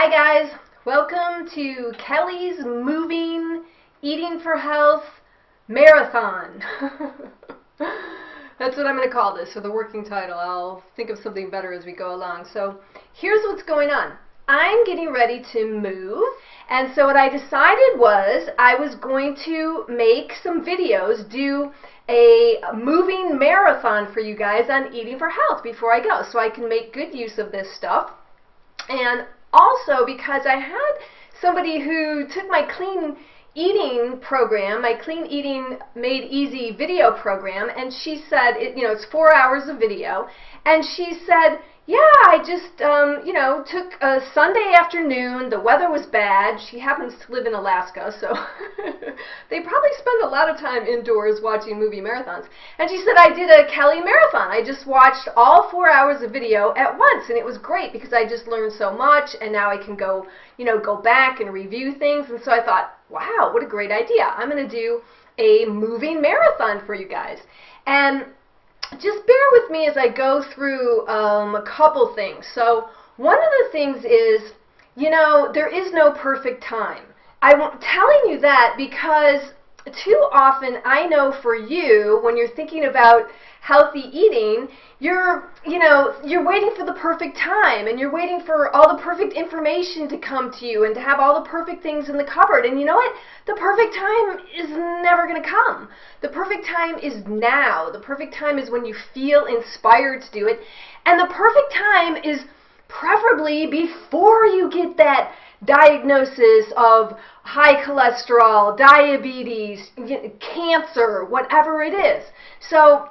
Hi guys, welcome to Kelly's Moving Eating for Health Marathon. That's what I'm going to call this, or the working title. I'll think of something better as we go along. So here's what's going on. I'm getting ready to move, and so what I decided was I was going to make some videos, do a moving marathon for you guys on eating for health before I go, so I can make good use of this stuff. And also because I had somebody who took my clean eating program, my clean eating made easy video program, and she said, it's 4 hours of video, and she said, yeah, I just, took a Sunday afternoon, the weather was bad, she happens to live in Alaska, so they probably spend a lot of time indoors watching movie marathons, and she said, I did a Kelly marathon, I just watched all 4 hours of video at once, and it was great because I just learned so much, and now I can go, go back and review things, and so I thought, wow, what a great idea, I'm going to do a moving marathon for you guys, and just bear with me as I go through a couple things. So one of the things is, there is no perfect time. I'm telling you that because too often I know for you, when you're thinking about healthy eating, you're waiting for the perfect time, and you're waiting for all the perfect information to come to you and to have all the perfect things in the cupboard. And you know what? The perfect time is never going to come. The perfect time is now. The perfect time is when you feel inspired to do it. And the perfect time is preferably before you get that diagnosis of high cholesterol, diabetes, cancer, whatever it is. So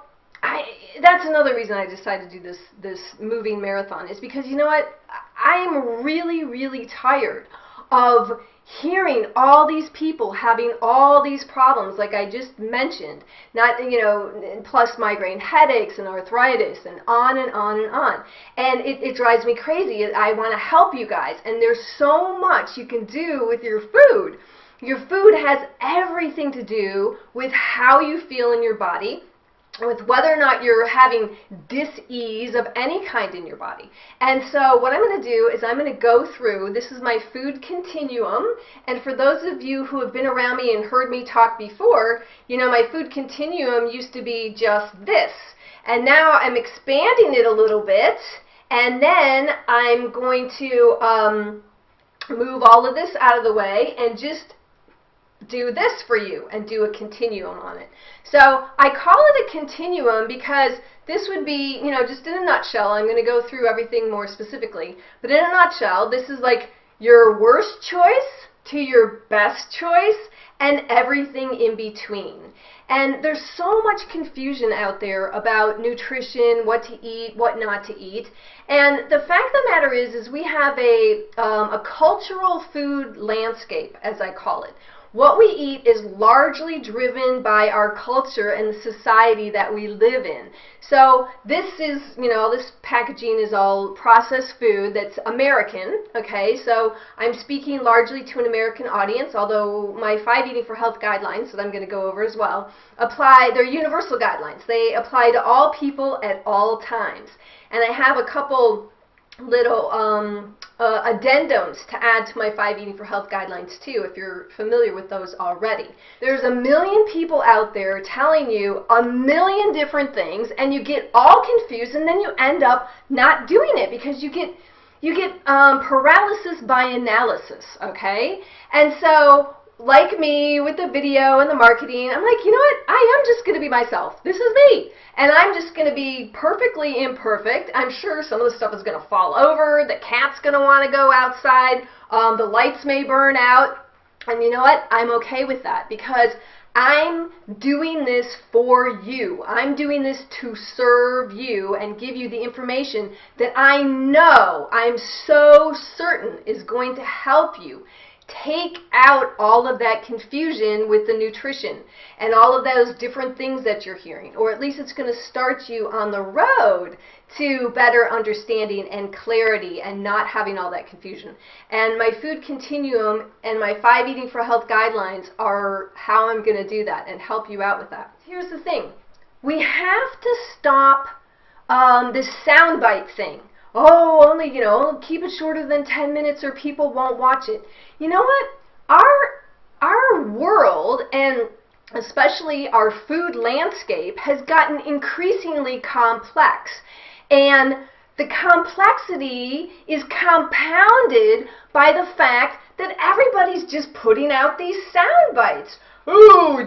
that's another reason I decided to do this moving marathon, is because you know what? I'm really, really tired of hearing all these people having all these problems like I just mentioned, plus migraine headaches and arthritis and on and on and on. And it drives me crazy. I want to help you guys, and there's so much you can do with your food. Your food has everything to do with how you feel in your body, with whether or not you're having dis-ease of any kind in your body. And so what I'm going to do is I'm going to go through, this is my Food Continuum, and for those of you who have been around me and heard me talk before, my Food Continuum used to be just this. And now I'm expanding it a little bit, and then I'm going to move all of this out of the way and just do this for you and do a continuum on it. So I call it a continuum because this would be, just in a nutshell, I'm going to go through everything more specifically, but in a nutshell, this is like your worst choice to your best choice and everything in between. And there's so much confusion out there about nutrition, what to eat, what not to eat. And the fact of the matter is we have a cultural food landscape, as I call it. What we eat is largely driven by our culture and the society that we live in. So this is, this packaging is all processed food that's American, okay? So I'm speaking largely to an American audience, although my 5 Eating for Health guidelines, that I'm going to go over as well, they're universal guidelines. They apply to all people at all times. And I have a couple little addendums to add to my 5 Eating for Health guidelines too, if you're familiar with those already. There's a million people out there telling you a million different things, and you get all confused, and then you end up not doing it because you get paralysis by analysis, okay? And so, like me with the video and the marketing, I'm like, you know what? I am just going to be myself. This is me. And I'm just going to be perfectly imperfect. I'm sure some of the stuff is going to fall over. The cat's going to want to go outside. The lights may burn out. And you know what? I'm okay with that because I'm doing this for you. I'm doing this to serve you and give you the information that I know, I'm so certain is going to help you take out all of that confusion with the nutrition and all of those different things that you're hearing, or at least it's going to start you on the road to better understanding and clarity and not having all that confusion. And my Food Continuum and my 5 Eating for Health guidelines are how I'm going to do that and help you out with that. Here's the thing. We have to stop this soundbite thing. oh, only, keep it shorter than 10 minutes or people won't watch it. You know what? Our world, and especially our food landscape, has gotten increasingly complex. And the complexity is compounded by the fact that everybody's just putting out these sound bites. Oh,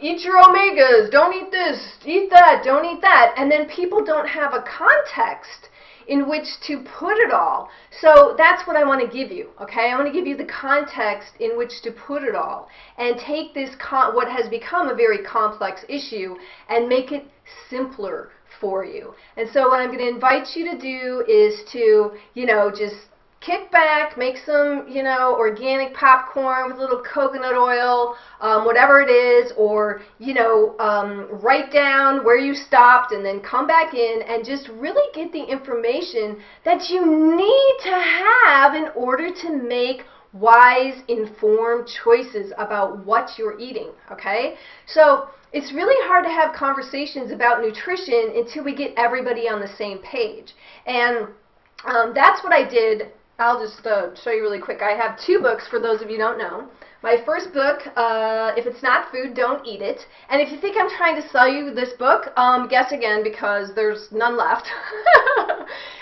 eat your omegas, don't eat this, eat that, don't eat that. And then people don't have a context in which to put it all. So that's what I want to give you, okay? I want to give you the context in which to put it all and take this, what has become a very complex issue, and make it simpler for you. And so what I'm going to invite you to do is to, just kick back, make some, organic popcorn with a little coconut oil, whatever it is, or, write down where you stopped and then come back in and just really get the information that you need to have in order to make wise, informed choices about what you're eating, okay? So it's really hard to have conversations about nutrition until we get everybody on the same page. And that's what I did. I'll just show you really quick. I have 2 books for those of you who don't know. My first book, If It's Not Food, Don't Eat It. And if you think I'm trying to sell you this book, guess again, because there's none left.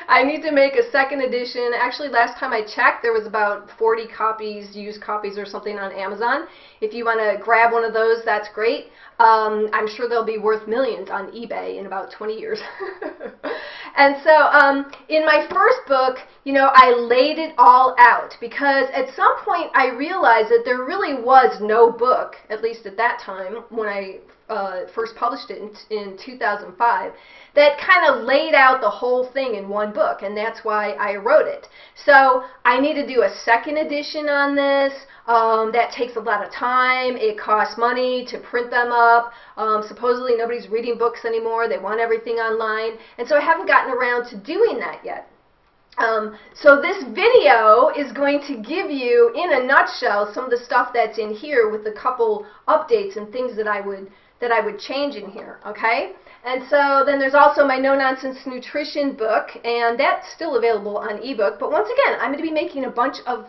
I need to make a second edition. Actually, last time I checked, there was about 40 copies, used copies or something on Amazon. If you want to grab one of those, that's great. I'm sure they'll be worth millions on eBay in about 20 years. And so in my first book, I laid it all out, because at some point I realized that there really was no book, at least at that time when I first published it in 2005, that kind of laid out the whole thing in one book, and that's why I wrote it. So I need to do a second edition on this. That takes a lot of time. It costs money to print them up. Supposedly nobody's reading books anymore. They want everything online. And so I haven't gotten around to doing that yet. So this video is going to give you, in a nutshell, some of the stuff that's in here with a couple updates and things that I would change in here, okay? And so then there's also my No Nonsense Nutrition book, and that's still available on ebook. But once again, I'm going to be making a bunch of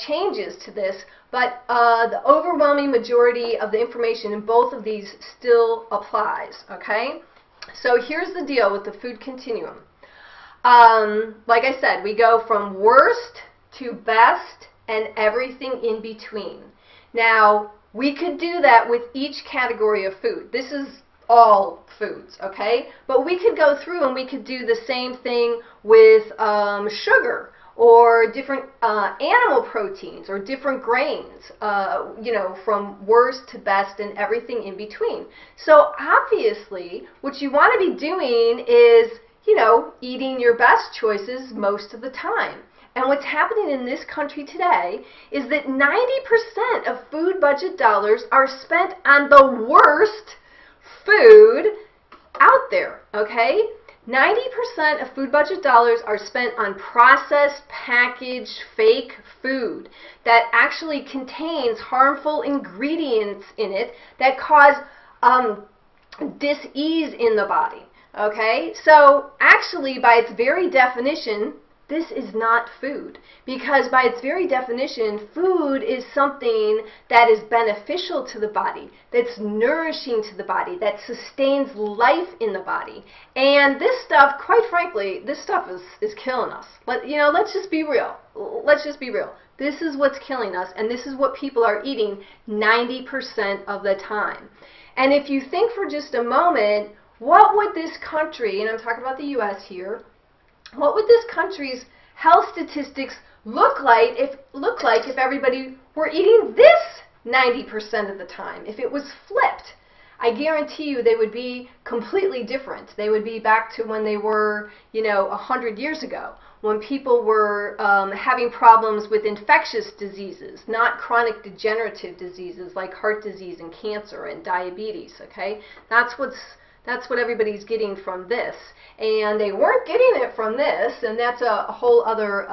changes to this, but the overwhelming majority of the information in both of these still applies, okay? So here's the deal with the food continuum. Like I said, we go from worst to best and everything in between. Now, we could do that with each category of food. This is all foods, okay? But we could go through and we could do the same thing with sugar, or different animal proteins, or different grains, from worst to best and everything in between. So obviously, what you want to be doing is, eating your best choices most of the time. And what's happening in this country today is that 90% of food budget dollars are spent on the worst food out there, okay? 90% of food budget dollars are spent on processed, packaged, fake food that actually contains harmful ingredients in it that cause dis-ease in the body. Okay? So actually, by its very definition, this is not food, because by its very definition, food is something that is beneficial to the body, that's nourishing to the body, that sustains life in the body. And this stuff, quite frankly, this stuff is killing us. Let's just be real. Let's just be real. This is what's killing us, and this is what people are eating 90% of the time. And if you think for just a moment, what would this country, and I'm talking about the U.S. here, what would this country's health statistics look like if everybody were eating this 90% of the time, if it was flipped? I guarantee you they would be completely different. They would be back to when they were, 100 years ago, when people were having problems with infectious diseases, not chronic degenerative diseases like heart disease and cancer and diabetes, okay? That's That's what everybody's getting from this. And they weren't getting it from this, and that's a whole other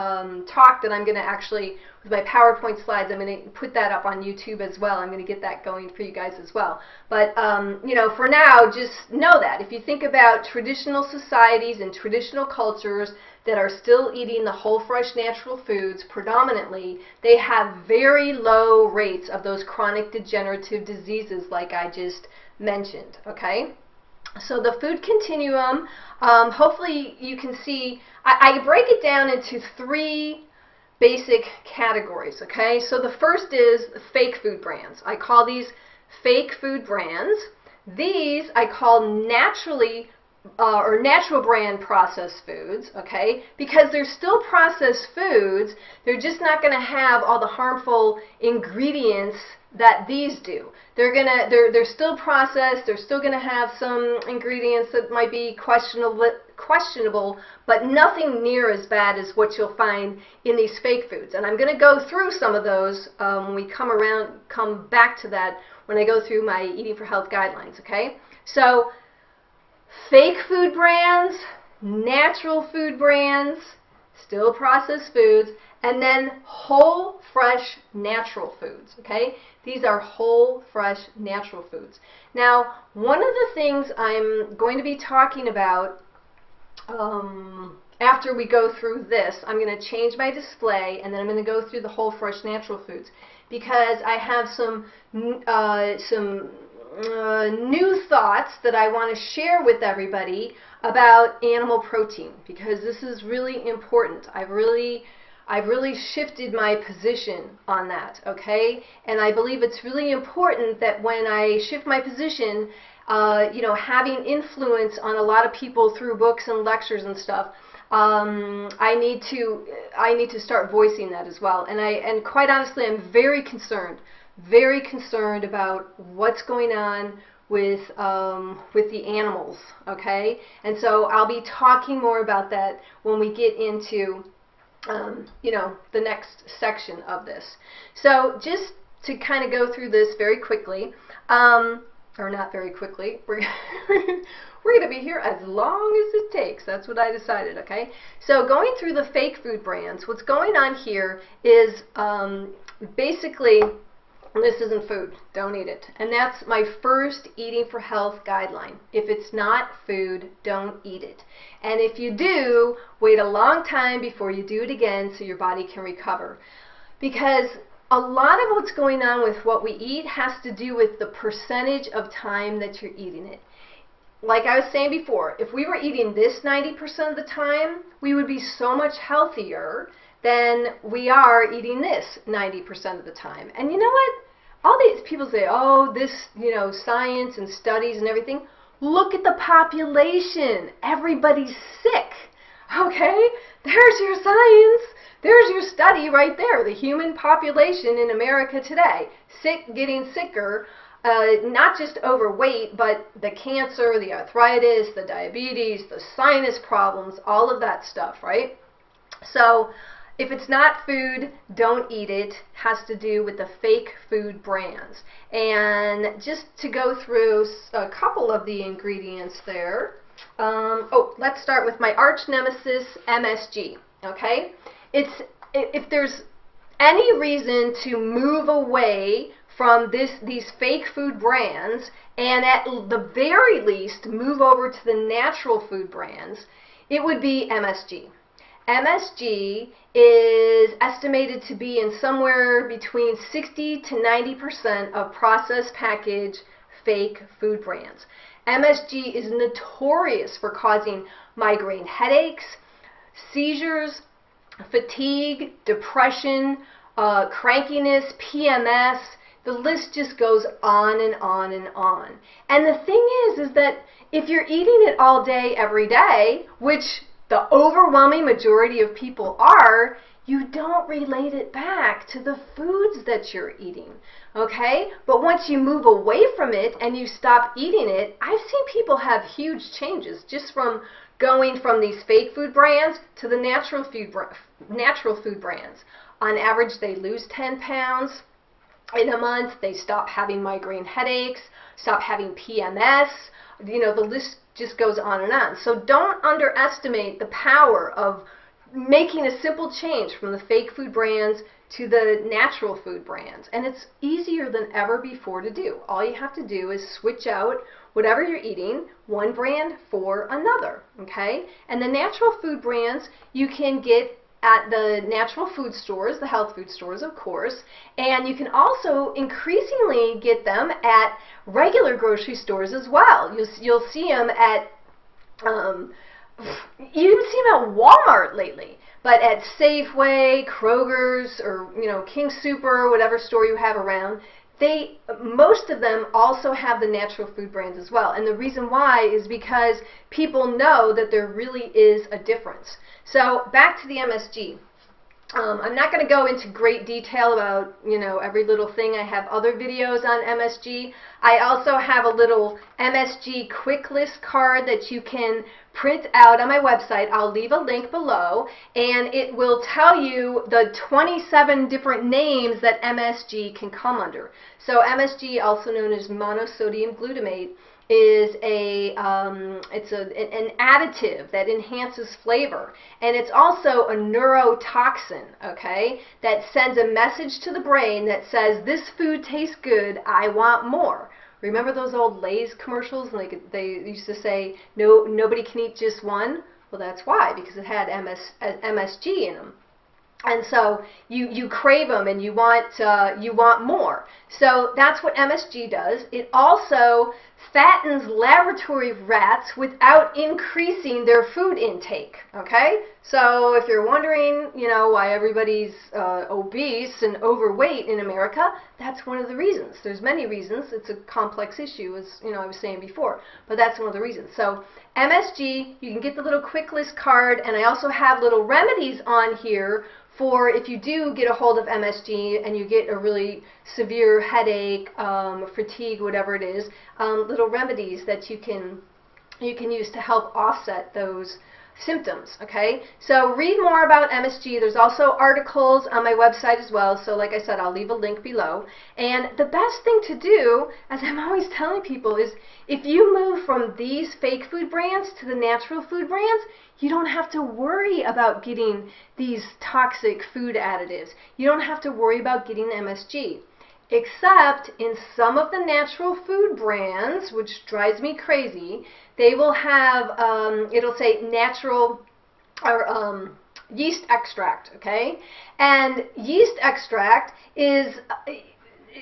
talk that I'm going to actually, with my PowerPoint slides, I'm going to put that up on YouTube as well. I'm going to get that going for you guys as well. But, you know, for now, just know that. If you think about traditional societies and traditional cultures that are still eating the whole, fresh, natural foods predominantly, they have very low rates of those chronic degenerative diseases like I just mentioned, okay? So the food continuum, hopefully you can see, I break it down into 3 basic categories, okay? So the first is fake food brands. I call these fake food brands. These I call naturally or natural brand processed foods, okay? Because they're still processed foods, they're just not going to have all the harmful ingredients that these do. They're still processed, they're still going to have some ingredients that might be questionable, but nothing near as bad as what you'll find in these fake foods. And I'm going to go through some of those when we come back to that when I go through my Eating for Health guidelines, okay? So fake food brands, natural food brands, still processed foods, and then whole, fresh, natural foods, okay? These are whole, fresh, natural foods. Now, one of the things I'm going to be talking about after we go through this, I'm going to change my display, and then I'm going to go through the whole, fresh, natural foods, because I have some new thoughts that I want to share with everybody about animal protein, because this is really important. I've really shifted my position on that, okay? And I believe it's really important that when I shift my position, you know, having influence on a lot of people through books and lectures and stuff, I need to start voicing that as well. And quite honestly, I'm very concerned about what's going on with the animals, okay? And so I'll be talking more about that when we get into you know, the next section of this. So just to kind of go through this very quickly, or not very quickly, we're going to be here as long as it takes. That's what I decided, okay? So going through the fake food brands, what's going on here is basically, this isn't food, don't eat it. And that's my first Eating for Health guideline. If it's not food, don't eat it. And if you do, wait a long time before you do it again so your body can recover. Because a lot of what's going on with what we eat has to do with the percentage of time that you're eating it. Like I was saying before, if we were eating this 90% of the time, we would be so much healthier than we are eating this 90% of the time. And you know what? All these people say, oh, this, you know, science and studies and everything. Look at the population. Everybody's sick. Okay? There's your science. There's your study right there. The human population in America today. Sick, getting sicker. Not just overweight, but the cancer, the arthritis, the diabetes, the sinus problems, all of that stuff, right? So if it's not food, don't eat it. Has to do with the fake food brands. And just to go through a couple of the ingredients there. Oh, let's start with my arch nemesis, MSG. Okay? If there's any reason to move away from these fake food brands, and at the very least move over to the natural food brands, it would be MSG. MSG is estimated to be in somewhere between 60 to 90% of processed packaged fake food brands. MSG is notorious for causing migraine headaches, seizures, fatigue, depression, crankiness, PMS. The list just goes on and on and on. And the thing is that if you're eating it all day, every day, which the overwhelming majority of people are, you don't relate it back to the foods that you're eating, okay? But once you move away from it and you stop eating it, I've seen people have huge changes just from going from these fake food brands to the natural food brands. On average, they lose 10 pounds. in a month, they stop having migraine headaches, stop having PMS. You know, the list just goes on and on. So don't underestimate the power of making a simple change from the fake food brands to the natural food brands. And it's easier than ever before to do. All you have to do is switch out whatever you're eating, one brand for another, okay? And the natural food brands you can get at the natural food stores, the health food stores, of course, and you can also increasingly get them at regular grocery stores as well. You'll see them at, you even see them at Walmart lately, but at Safeway, Kroger's, or King Super, whatever store you have around, most of them also have the natural food brands as well. And the reason why is because people know that there really is a difference. So back to the MSG. I'm not going to go into great detail about, every little thing. I have other videos on MSG. I also have a little MSG quick list card that you can print out on my website. I'll leave a link below, and it will tell you the 27 different names that MSG can come under. So MSG, also known as monosodium glutamate, is an additive that enhances flavor, and it's also a neurotoxin, okay, that sends a message to the brain that says, this food tastes good, I want more. Remember those old Lay's commercials? Like they used to say, no, nobody can eat just one. Well, that's why, because it had MSG in them. And so you crave them and you want more. So that's what MSG does. It also fattens laboratory rats without increasing their food intake. Okay? So if you're wondering, why everybody's obese and overweight in America, that's one of the reasons. There's many reasons. It's a complex issue, as I was saying before, but that's one of the reasons. So MSG, you can get the little quick list card, and I also have little remedies on here for if you do get a hold of MSG and you get a really severe headache, fatigue, whatever it is, little remedies that you can use to help offset those symptoms, okay? So read more about MSG. There's also articles on my website as well, so like I said, I'll leave a link below. And the best thing to do, as I'm always telling people, is if you move from these fake food brands to the natural food brands, you don't have to worry about getting these toxic food additives. You don't have to worry about getting MSG. Except in some of the natural food brands, which drives me crazy, they will have, it'll say natural or yeast extract, okay? And yeast extract is,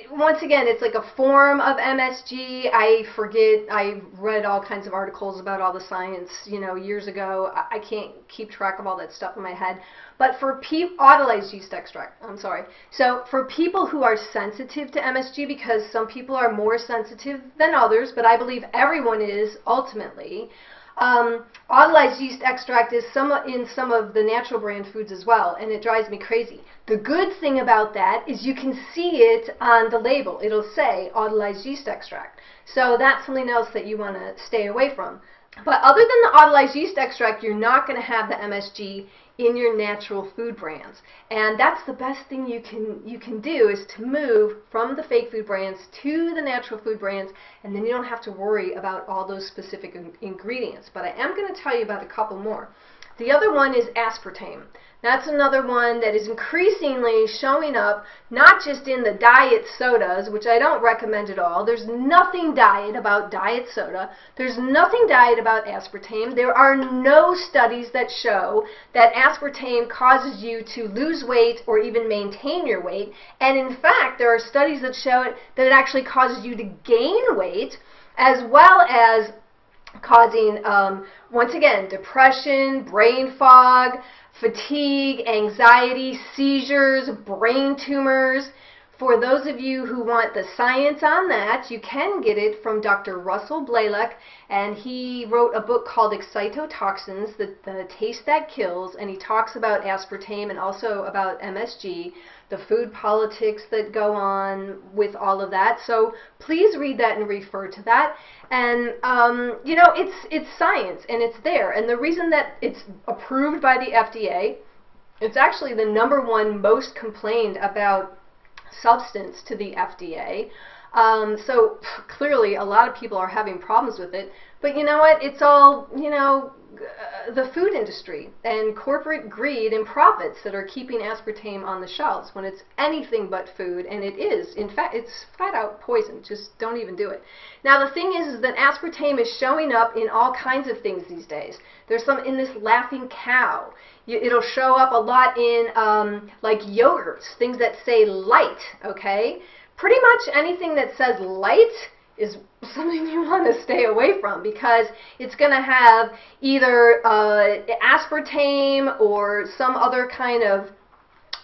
once again, it's like a form of MSG. I forget, I read all kinds of articles about all the science, years ago. I can't keep track of all that stuff in my head. But for autolyzed yeast extract, I'm sorry. So for people who are sensitive to MSG, because some people are more sensitive than others, but I believe everyone is ultimately, autolyzed yeast extract is in some of the natural brand foods as well, and it drives me crazy. The good thing about that is you can see it on the label. It'll say autolyzed yeast extract. So that's something else that you want to stay away from. But other than the autolyzed yeast extract, you're not going to have the MSG in your natural food brands. And that's the best thing you can do, is to move from the fake food brands to the natural food brands, and then you don't have to worry about all those specific ingredients. But I am going to tell you about a couple more. The other one is aspartame. That's another one that is increasingly showing up not just in the diet sodas, which I don't recommend at all. There's nothing diet about diet soda. There's nothing diet about aspartame. There are no studies that show that aspartame causes you to lose weight or even maintain your weight. And in fact, there are studies that show that it actually causes you to gain weight, as well as causing, once again, depression, brain fog, fatigue, anxiety, seizures, brain tumors. For those of you who want the science on that, you can get it from Dr. Russell Blaylock, and he wrote a book called Excitotoxins, the Taste That Kills, and he talks about aspartame and also about MSG, the food politics that go on with all of that. So please read that and refer to that. And it's science, and it's there. And the reason that it's approved by the FDA, it's actually the #1 most complained about substance to the FDA. So clearly a lot of people are having problems with it, but you know what, it's all, the food industry and corporate greed and profits that are keeping aspartame on the shelves when it's anything but food, and it is, in fact, it's flat out poison. Just don't even do it. Now the thing is that aspartame is showing up in all kinds of things these days. There's some in this laughing cow. It'll show up a lot in like yogurts, things that say light, okay? Pretty much anything that says light is something you want to stay away from, because it's going to have either aspartame or some other kind of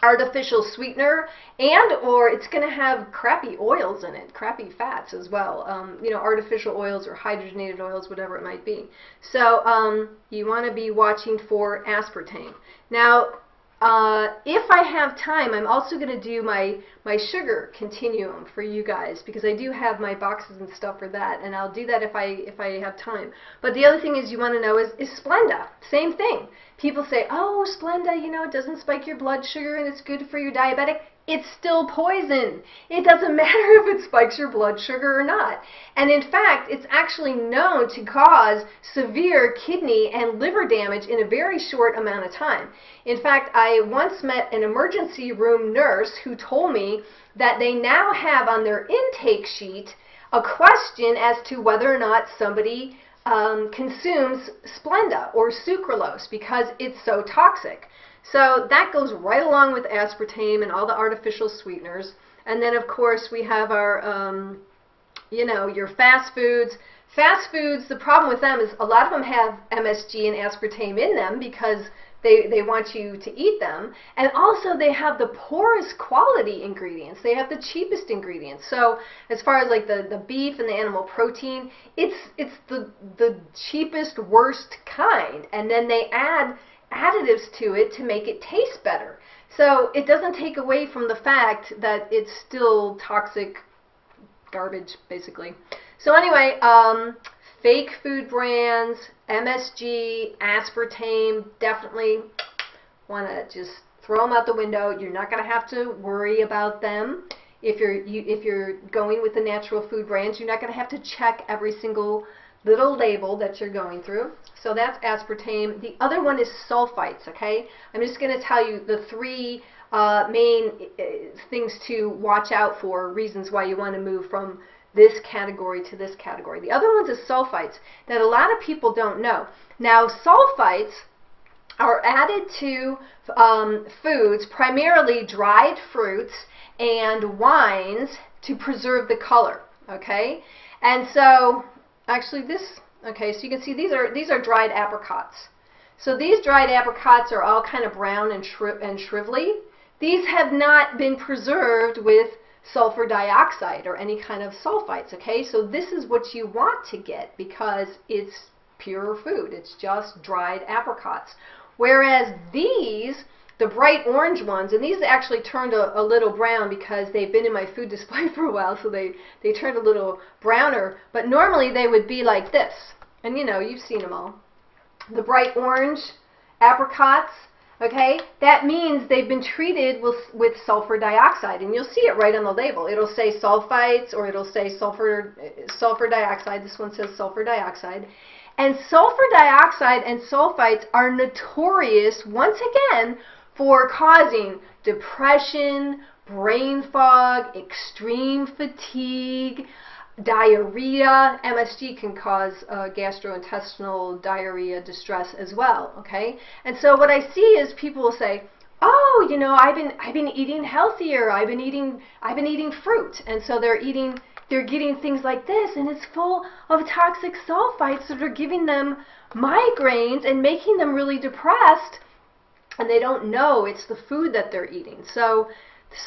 artificial sweetener, and or it's going to have crappy oils in it, crappy fats as well, artificial oils or hydrogenated oils, whatever it might be. So you want to be watching for aspartame. Now, if I have time, I'm also going to do my sugar continuum for you guys, because I do have my boxes and stuff for that, and I'll do that if I have time. But the other thing is you want to know is Splenda. Same thing. People say, oh, Splenda, it doesn't spike your blood sugar and it's good for your diabetic. It's still poison. It doesn't matter if it spikes your blood sugar or not. And in fact, it's actually known to cause severe kidney and liver damage in a very short amount of time. In fact, I once met an emergency room nurse who told me that they now have on their intake sheet a question as to whether or not somebody consumes Splenda or sucralose because it's so toxic. So that goes right along with aspartame and all the artificial sweeteners. And then, of course, we have our, your fast foods. Fast foods, the problem with them is a lot of them have MSG and aspartame in them because they want you to eat them. And also they have the poorest quality ingredients. They have the cheapest ingredients. So as far as like the beef and the animal protein, it's the cheapest, worst kind. And then they add additives to it to make it taste better. So it doesn't take away from the fact that it's still toxic garbage, basically. So anyway, fake food brands, MSG, aspartame, definitely want to just throw them out the window. You're not going to have to worry about them. If you're going with the natural food brands, you're not going to have to check every single little label that you're going through. So that's aspartame. The other one is sulfites, okay? I'm just going to tell you the three main things to watch out for, reasons why you want to move from this category to this category. The other ones is sulfites that a lot of people don't know. Now, sulfites are added to foods, primarily dried fruits and wines, to preserve the color, okay? And so actually so you can see these are dried apricots. So these dried apricots are all kind of brown and shrivelly. These have not been preserved with sulfur dioxide or any kind of sulfites, okay? So this is what you want to get because it's pure food. It's just dried apricots. Whereas these, the bright orange ones, and these actually turned a little brown because they've been in my food display for a while, so they turned a little browner, but normally they would be like this. And you've seen them all. The bright orange apricots, okay, that means they've been treated with sulfur dioxide, and you'll see it right on the label. It'll say sulfites or it'll say sulfur dioxide. This one says sulfur dioxide. And sulfur dioxide and sulfites are notorious, once again, for causing depression, brain fog, extreme fatigue, diarrhea. MSG can cause gastrointestinal diarrhea distress as well, okay? And so what I see is people will say, oh, I've been eating healthier. I've been eating fruit. And so they're getting things like this, and it's full of toxic sulfites that are giving them migraines and making them really depressed. And they don't know it's the food that they're eating. So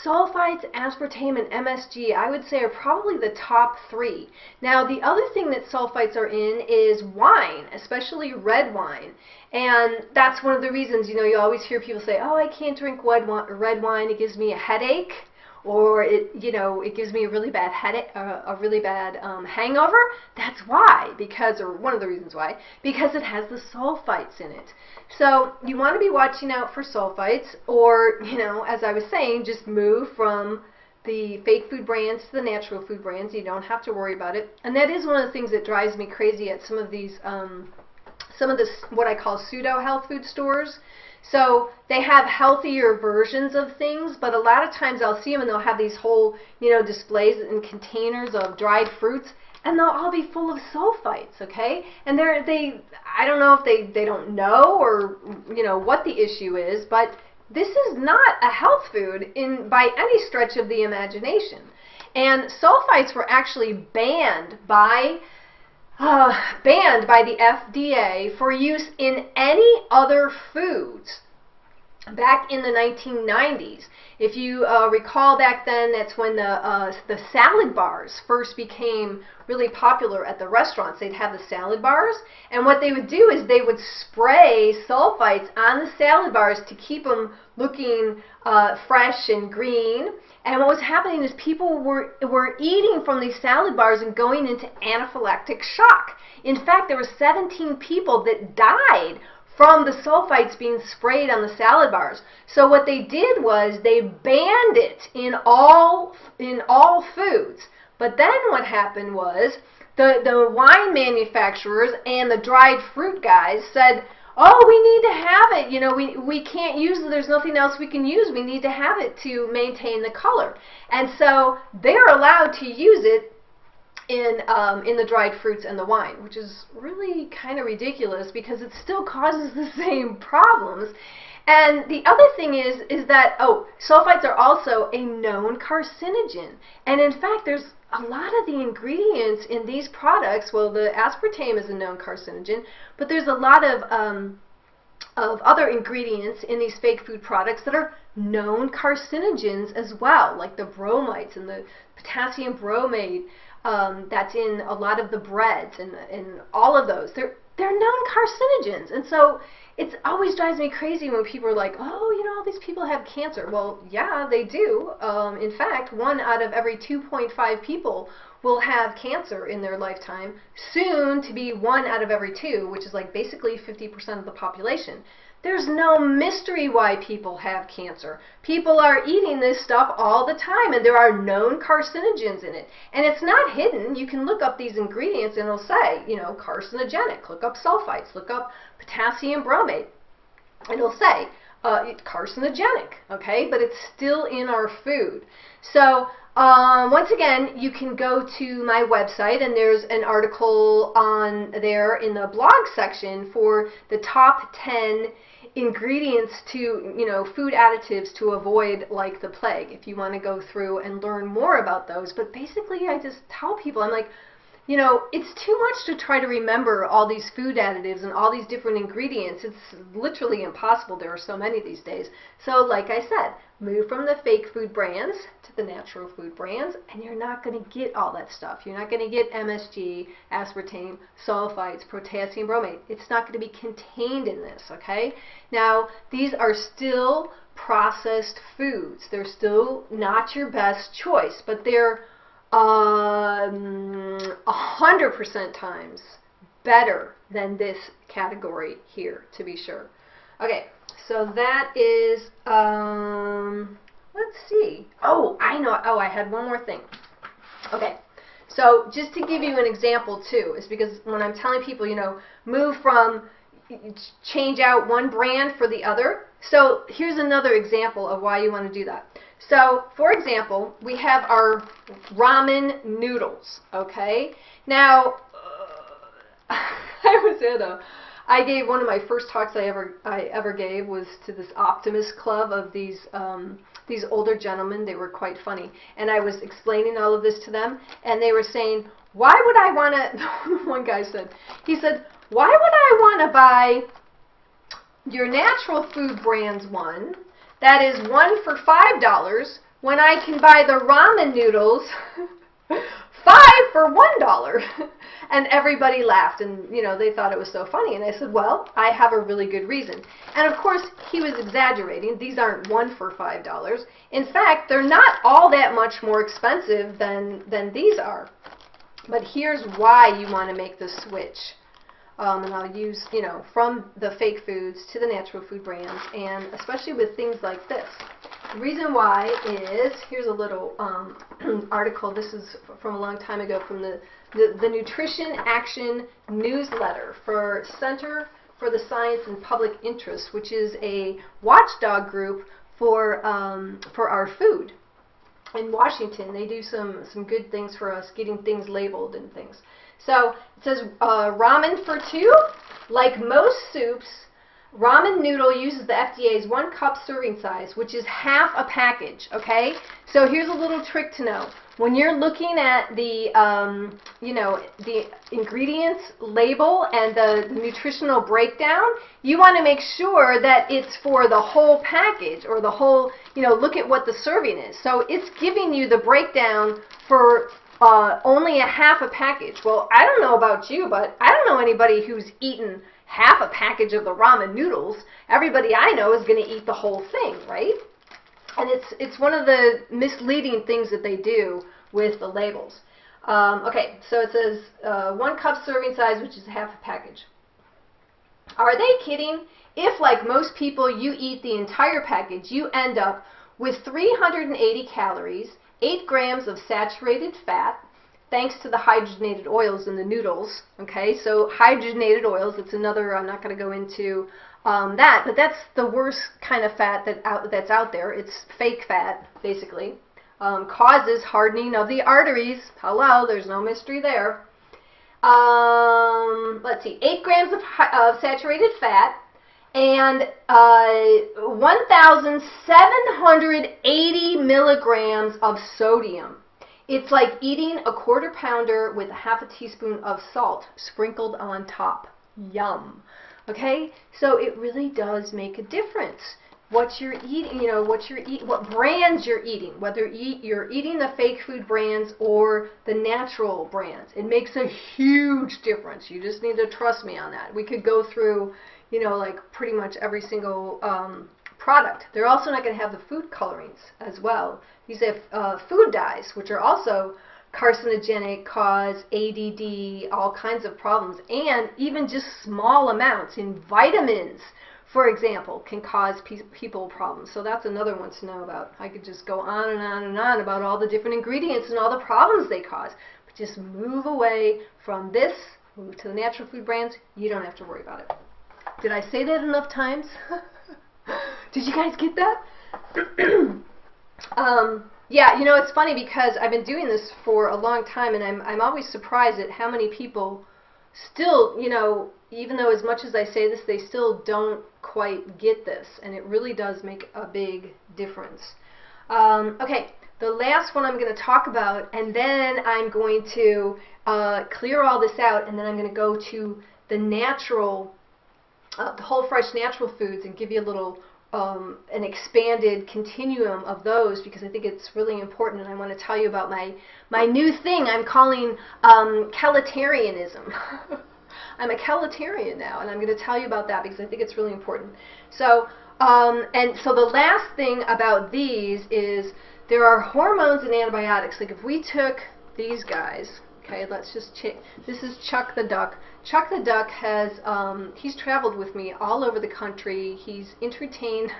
sulfites, aspartame, and MSG, I would say, are probably the top three. Now, the other thing that sulfites are in is wine, especially red wine. And that's one of the reasons, you always hear people say, oh, I can't drink red wine, it gives me a headache. Or it gives me a really bad headache, a really bad hangover. That's why, or one of the reasons why, because it has the sulfites in it. So you want to be watching out for sulfites, or as I was saying, just move from the fake food brands to the natural food brands. You don't have to worry about it. And that is one of the things that drives me crazy at some of these, what I call pseudo health food stores. So they have healthier versions of things, but a lot of times I'll see them and they'll have these whole, displays and containers of dried fruits, and they'll all be full of sulfites, okay? And I don't know if they don't know or, what the issue is, but this is not a health food by any stretch of the imagination. And sulfites were actually banned by the FDA for use in any other foods back in the 1990s. If you recall back then, that's when the salad bars first became really popular at the restaurants. They'd have the salad bars, and what they would do is they would spray sulfites on the salad bars to keep them looking fresh and green. And what was happening is people were eating from these salad bars and going into anaphylactic shock. In fact, there were 17 people that died from the sulfites being sprayed on the salad bars. So what they did was they banned it in all foods. But then what happened was the wine manufacturers and the dried fruit guys said, oh, we need to have it. We can't use it. There's nothing else we can use. We need to have it to maintain the color. And so they're allowed to use it in the dried fruits and the wine, which is really kind of ridiculous because it still causes the same problems. And the other thing is that, sulfites are also a known carcinogen. And in fact, there's a lot of the ingredients in these products, well, the aspartame is a known carcinogen, but there's a lot of other ingredients in these fake food products that are known carcinogens as well, like the bromides and the potassium bromate that's in a lot of the breads and all of those. They're known carcinogens. And so it always drives me crazy when people are like, oh, all these people have cancer. Well, yeah, they do. In fact, 1 out of every 2.5 people will have cancer in their lifetime, soon to be 1 out of every 2, which is like basically 50% of the population. There's no mystery why people have cancer. People are eating this stuff all the time, and there are known carcinogens in it. And it's not hidden. You can look up these ingredients and it'll say, carcinogenic. Look up sulfites. Look up potassium bromate. And it'll say it's carcinogenic, okay? But it's still in our food. So once again, you can go to my website, and there's an article on there in the blog section for the top 10 ingredients to, food additives to avoid like the plague, if you want to go through and learn more about those. But basically, I just tell people, I'm like, it's too much to try to remember all these food additives and all these different ingredients. It's literally impossible. There are so many these days. So like I said, move from the fake food brands to the natural food brands, and you're not going to get all that stuff. You're not going to get MSG, aspartame, sulfites, potassium bromate. It's not going to be contained in this, okay? Now, these are still processed foods. They're still not your best choice, but they're 100% times better than this category here, to be sure. Okay, so that is, let's see. Oh, I know. Oh, I had one more thing. Okay, so just to give you an example too, is because when I'm telling people, move from, change out one brand for the other. So here's another example of why you want to do that. So, for example, we have our ramen noodles, okay? Now, I gave one of my first talks I ever gave was to this Optimist Club of these older gentlemen. They were quite funny. And I was explaining all of this to them, and they were saying, why would I want to, one guy said, why would I want to buy your natural food brands one that is 1 for $5 when I can buy the ramen noodles 5 for $1? And everybody laughed, and they thought it was so funny. And I said, well, I have a really good reason. And of course, he was exaggerating. These aren't 1 for $5. In fact, they're not all that much more expensive than these are. But here's why you want to make the switch. And I'll use, from the fake foods to the natural food brands, and especially with things like this. The reason why is, here's a little article. This is from a long time ago from the Nutrition Action newsletter for Center for the Science and Public Interest, which is a watchdog group for our food in Washington. They do some good things for us, getting things labeled and things. So it says ramen for two. Like most soups, ramen noodle uses the FDA's 1 cup serving size, which is half a package. Okay. So here's a little trick to know. When you're looking at the the ingredients label and the nutritional breakdown, you want to make sure that it's for the whole package or the whole, look at what the serving is. So it's giving you the breakdown for only a half a package. Well, I don't know about you, but I don't know anybody who's eaten half a package of the ramen noodles. Everybody I know is going to eat the whole thing, right? And it's one of the misleading things that they do with the labels. Okay, so it says 1 cup serving size, which is half a package. Are they kidding? If, like most people, you eat the entire package, you end up with 380 calories, 8 grams of saturated fat, thanks to the hydrogenated oils in the noodles. Okay, so hydrogenated oils, it's another, I'm not going to go into that, but that's the worst kind of fat that's out there. It's fake fat, basically. Causes hardening of the arteries. Hello, there's no mystery there. Let's see, 8 grams of saturated fat and 1,780 milligrams of sodium. It's like eating a quarter pounder with a half a teaspoon of salt sprinkled on top. Yum. Okay, so it really does make a difference. What you're eating, what brands you're eating, whether you're eating the fake food brands or the natural brands. It makes a huge difference. You just need to trust me on that. We could go through, like pretty much every single product. They're also not going to have the food colorings as well. These have food dyes, which are also carcinogenic, cause ADD, all kinds of problems, and even just small amounts in vitamins, for example, can cause people problems. So that's another one to know about. I could just go on and on and on about all the different ingredients and all the problems they cause. But just move away from this, move to the natural food brands. You don't have to worry about it. Did I say that enough times? Did you guys get that? Yeah, it's funny because I've been doing this for a long time, and I'm always surprised at how many people still, even though as much as I say this, they still don't quite get this, and it really does make a big difference. Okay, the last one I'm going to talk about, and then I'm going to clear all this out, and then I'm going to go to the natural, the whole fresh natural foods, and give you a little an expanded continuum of those, because I think it's really important, and I want to tell you about my new thing I'm calling Kelitarianism. I'm a Kelitarian now, and I'm going to tell you about that because I think it's really important. So, so the last thing about these is there are hormones and antibiotics. Like if we took these guys, okay, let's just check. This is Chuck the Duck. Chuck the Duck has, he's traveled with me all over the country. He's entertained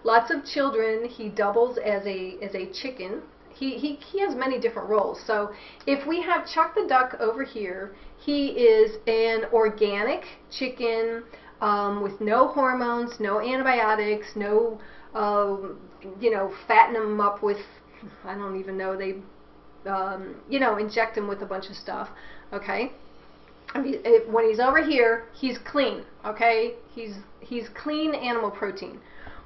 lots of children. He doubles as a chicken. He has many different roles. So if we have Chuck the Duck over here, he is an organic chicken with no hormones, no antibiotics, no, fatten him up with, I don't even know, they, inject him with a bunch of stuff, okay? When he's over here, he's clean, okay? He's clean animal protein.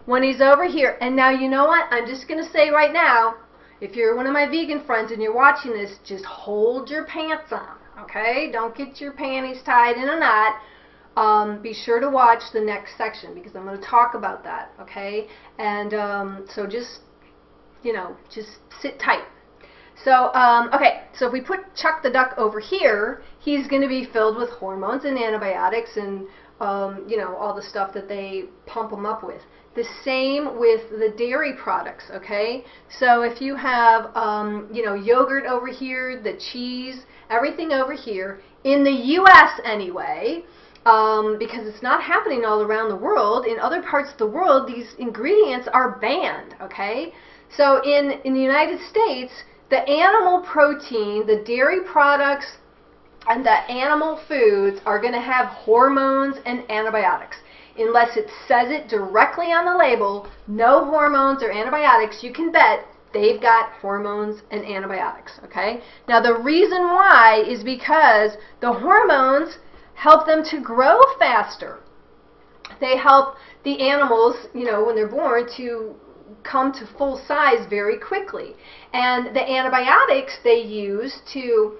When he's over here, and now you know what? I'm just going to say right now, if you're one of my vegan friends and you're watching this, just hold your pants on, okay? Don't get your panties tied in a knot. Be sure to watch the next section because I'm going to talk about that, okay? And so just sit tight. So, okay, so if we put Chuck the Duck over here, he's going to be filled with hormones and antibiotics and, all the stuff that they pump him up with. The same with the dairy products, okay? So if you have, yogurt over here, the cheese, everything over here, in the U.S. anyway, because it's not happening all around the world. In other parts of the world, these ingredients are banned, okay? So in the United States, the animal protein, the dairy products, and the animal foods are going to have hormones and antibiotics. Unless it says it directly on the label, no hormones or antibiotics, you can bet they've got hormones and antibiotics, okay? Now the reason why is because the hormones help them to grow faster. They help the animals, you know, when they're born, to come to full size very quickly. And the antibiotics they use to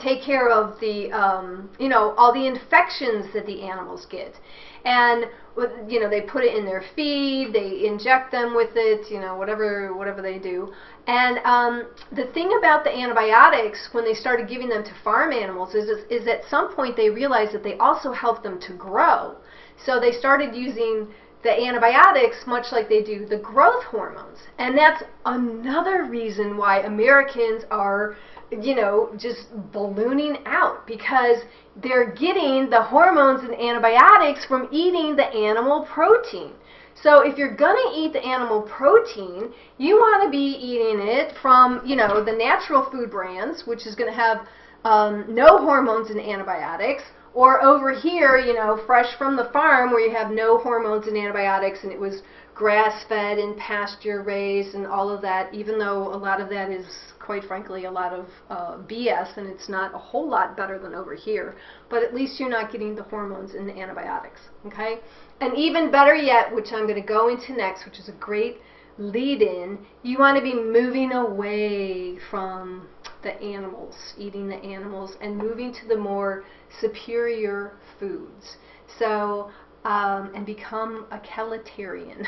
take care of the, you know, all the infections that the animals get. And, you know, they put it in their feed, they inject them with it, you know, whatever they do. And the thing about the antibiotics, when they started giving them to farm animals, is at some point they realized that they also help them to grow. So they started using the antibiotics much like they do the growth hormones. And that's another reason why Americans are, you know, just ballooning out, because they're getting the hormones and antibiotics from eating the animal protein. So if you're going to eat the animal protein, you want to be eating it from, you know, the natural food brands, which is going to have no hormones and antibiotics, or over here, you know, fresh from the farm where you have no hormones and antibiotics and it was grass-fed and pasture-raised and all of that, even though a lot of that is, quite frankly, a lot of BS, and it's not a whole lot better than over here. But at least you're not getting the hormones and the antibiotics, okay? And even better yet, which I'm going to go into next, which is a great lead-in, you want to be moving away from the animals, eating the animals, and moving to the more superior foods. So, and become a calitarian.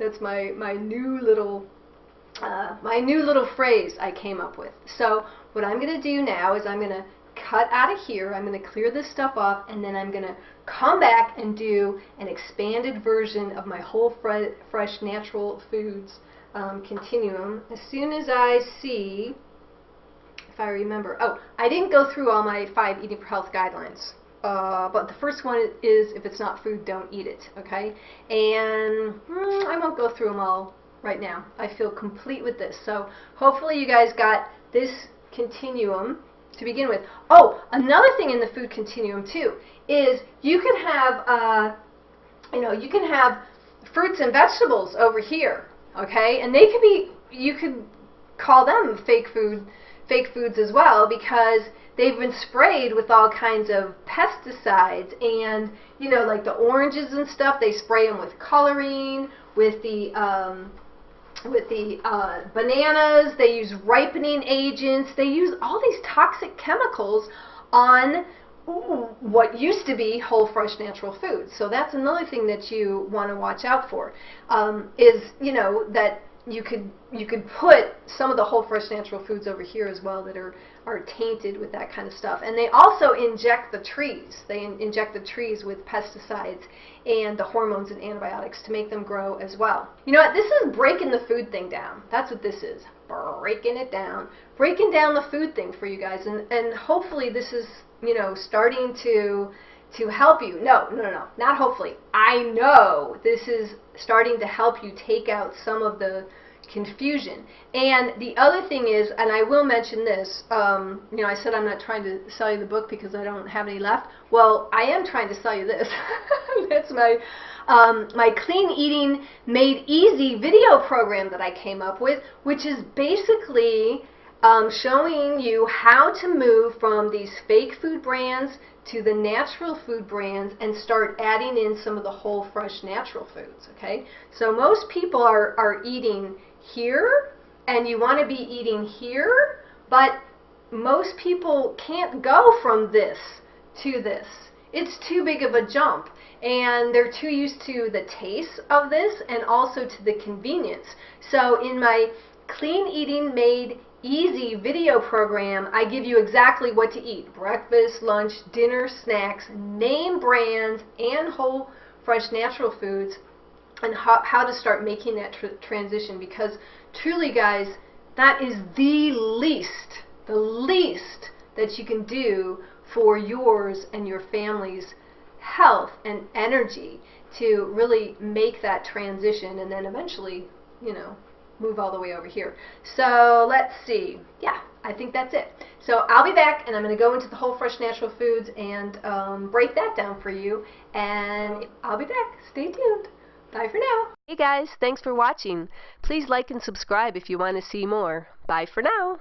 That's my new little phrase I came up with. So what I'm going to do now is I'm going to cut out of here, I'm going to clear this stuff off, and then I'm going to come back and do an expanded version of my whole fresh natural foods continuum as soon as I see, if I remember. Oh, I didn't go through all my 5 eating for health guidelines. But the first one is, if it's not food, don't eat it, okay? And I won't go through them all right now. I feel complete with this. So hopefully you guys got this continuum to begin with. Oh, another thing in the food continuum too is you can have, you know, you can have fruits and vegetables over here, okay? And they could be, you could call them fake foods as well, because they've been sprayed with all kinds of pesticides. And, you know, like the oranges and stuff, they spray them with coloring. With the bananas, they use ripening agents. They use all these toxic chemicals on what used to be whole, fresh, natural foods. So that's another thing that you want to watch out for, is, you know, that you could put some of the whole, fresh, natural foods over here as well that are tainted with that kind of stuff. And they also inject the trees. They inject the trees with pesticides and the hormones and antibiotics to make them grow as well. You know what? This is breaking the food thing down. That's what this is. Breaking it down. Breaking down the food thing for you guys. And hopefully this is, you know, starting to help you. No, not hopefully. I know this is starting to help you take out some of the confusion. And the other thing is, and I will mention this, you know, I said I'm not trying to sell you the book because I don't have any left. Well, I am trying to sell you this. That's my Clean Eating Made Easy video program that I came up with, which is basically showing you how to move from these fake food brands to the natural food brands and start adding in some of the whole, fresh, natural foods, okay? So most people are eating here, and you want to be eating here, but most people can't go from this to this. It's too big of a jump, and they're too used to the taste of this and also to the convenience. So in my Clean Eating Made Easy video program, I give you exactly what to eat: breakfast, lunch, dinner, snacks, name brands, and whole, fresh, natural foods, and how to start making that transition. Because truly, guys, that is the least that you can do for yours and your family's health and energy to really make that transition and then eventually, you know, move all the way over here. So let's see. Yeah, I think that's it. So I'll be back, and I'm going to go into the whole fresh natural foods and break that down for you, and I'll be back. Stay tuned. Bye for now. Hey guys, thanks for watching. Please like and subscribe if you want to see more. Bye for now.